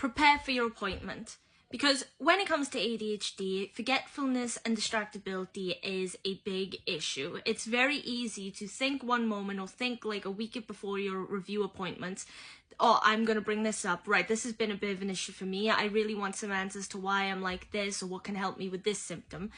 prepare for your appointment. Because when it comes to ADHD, forgetfulness and distractibility is a big issue. It's very easy to think one moment or think like a week before your review appointments, oh, I'm going to bring this up. Right, this has been a bit of an issue for me. I really want some answers to why I'm like this or what can help me with this symptom.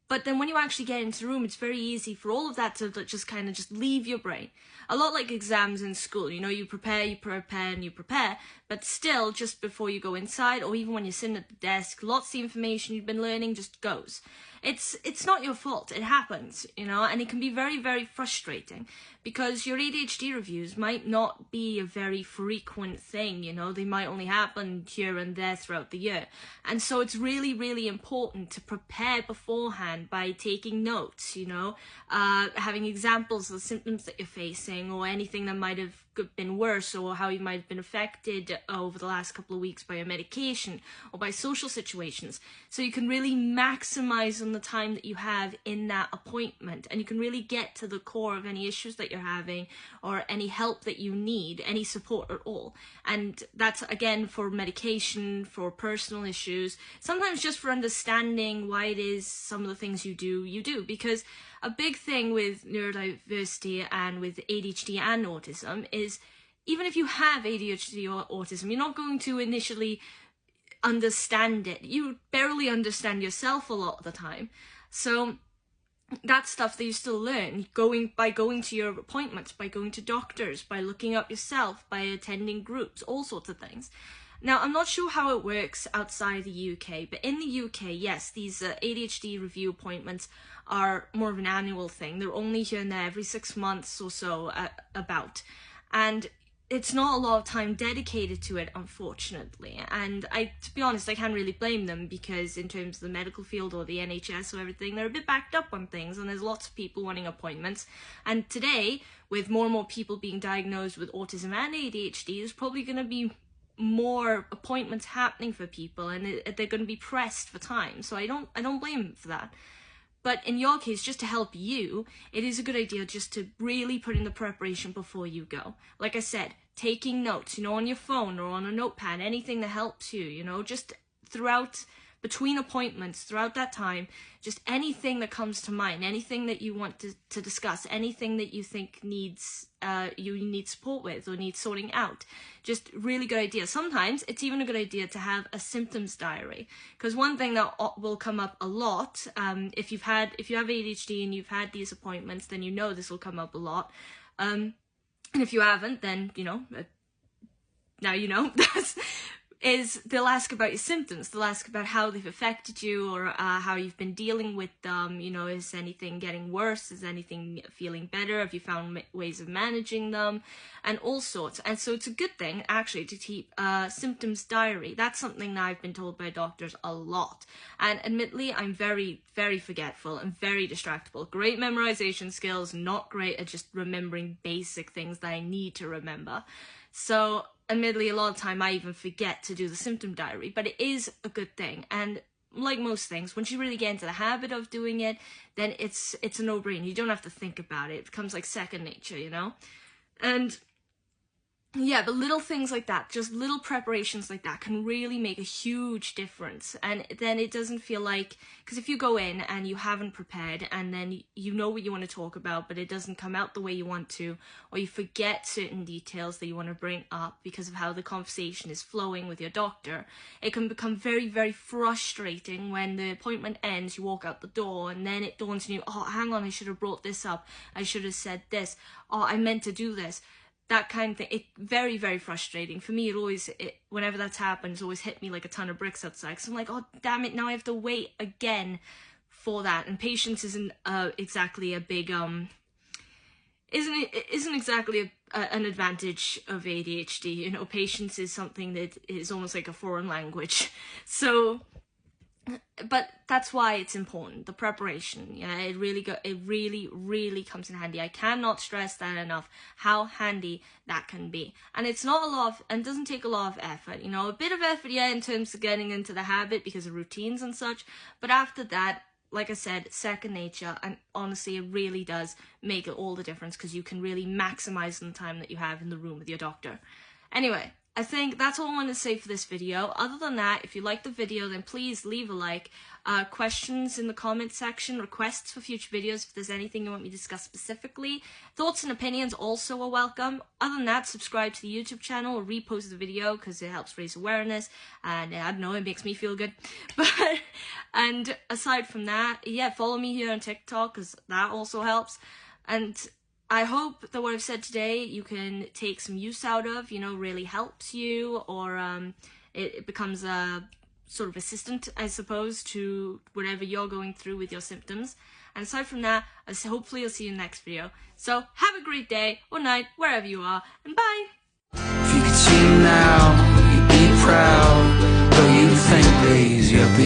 But then when you actually get into the room, it's very easy for all of that to just kind of just leave your brain. A lot like exams in school, you know, you prepare, and you prepare, but still, just before you go inside, or even when you're sitting at the desk, lots of the information you've been learning just goes. It's not your fault, it happens, you know, and it can be very, very frustrating, because your ADHD reviews might not be a very frequent thing, you know, they might only happen here and there throughout the year. And so it's really, really important to prepare beforehand by taking notes, you know, having examples of the symptoms that you're facing, or anything that might have been worse, or how you might have been affected over the last couple of weeks by your medication or by social situations. So you can really maximize on the time that you have in that appointment, and you can really get to the core of any issues that you're having, or any help that you need, any support at all. And that's again for medication, for personal issues, sometimes just for understanding why it is some of the things you do, because a big thing with neurodiversity and with ADHD and autism is, even if you have ADHD or autism, you're not going to initially understand it. You barely understand yourself a lot of the time. So that's stuff that you still learn by going to your appointments, by going to doctors, by looking up yourself, by attending groups, all sorts of things. Now, I'm not sure how it works outside the UK, but in the UK, yes, these ADHD review appointments are more of an annual thing. They're only here and there every 6 months or so, about. And it's not a lot of time dedicated to it, unfortunately. And to be honest, I can't really blame them, because in terms of the medical field or the NHS or everything, they're a bit backed up on things, and there's lots of people wanting appointments. And today, with more and more people being diagnosed with autism and ADHD, there's probably going to be more appointments happening for people, and they're going to be pressed for time. So I don't blame them for that. But in your case, just to help you, it is a good idea just to really put in the preparation before you go. Like I said, taking notes, you know, on your phone or on a notepad, anything that helps you, you know, just between appointments, throughout that time, just anything that comes to mind, anything that you want to discuss, anything that you think you need support with or need sorting out. Just really good idea. Sometimes it's even a good idea to have a symptoms diary, because one thing that will come up a lot, if you have ADHD and you've had these appointments, then you know this will come up a lot. And if you haven't, then, you know, now you know. Is they'll ask about your symptoms, they'll ask about how they've affected you, or how you've been dealing with them, you know, is anything getting worse, is anything feeling better, have you found ways of managing them, and all sorts. And so it's a good thing, actually, to keep a symptoms diary. That's something that I've been told by doctors a lot. And admittedly, I'm very, very forgetful and very distractible. Great memorization skills, not great at just remembering basic things that I need to remember. So admittedly, a lot of time I even forget to do the symptom diary, but it is a good thing. And like most things, once you really get into the habit of doing it, then it's a no-brainer. You don't have to think about it. It becomes like second nature, you know? And yeah, but little things like that, just little preparations like that, can really make a huge difference. And then it doesn't feel like, because if you go in and you haven't prepared, and then you know what you want to talk about, but it doesn't come out the way you want to, or you forget certain details that you want to bring up because of how the conversation is flowing with your doctor, it can become very, very frustrating when the appointment ends, you walk out the door, and then it dawns on you, oh, hang on, I should have brought this up, I should have said this, oh, I meant to do this. That kind of thing. It's very, very frustrating. For me, whenever that's happened, it's always hit me like a ton of bricks outside. Because I'm like, oh, damn it, now I have to wait again for that. And patience isn't exactly a big, isn't exactly an advantage of ADHD. You know, patience is something that is almost like a foreign language. So, but that's why it's important, the preparation. Yeah, it really comes in handy. I cannot stress that enough, how handy that can be. And it's not a lot of, and doesn't take a lot of effort, you know, a bit of effort, yeah, in terms of getting into the habit because of routines and such, but after that, like I said, second nature. And honestly, it really does make all the difference, because you can really maximize the time that you have in the room with your doctor. Anyway, I think that's all I want to say for this video. Other than that, if you like the video, then please leave a like. Questions in the comment section, requests for future videos if there's anything you want me to discuss specifically. Thoughts and opinions also are welcome. Other than that, subscribe to the YouTube channel or repost the video because it helps raise awareness, and I don't know, it makes me feel good. And aside from that, yeah, follow me here on TikTok because that also helps. And I hope that what I've said today you can take some use out of, you know, really helps you, or it becomes a sort of assistant, I suppose, to whatever you're going through with your symptoms. And aside from that, hopefully I'll see you in the next video. So have a great day or night, wherever you are, and bye! If you could see now, you'd be proud, though you think these, you'll be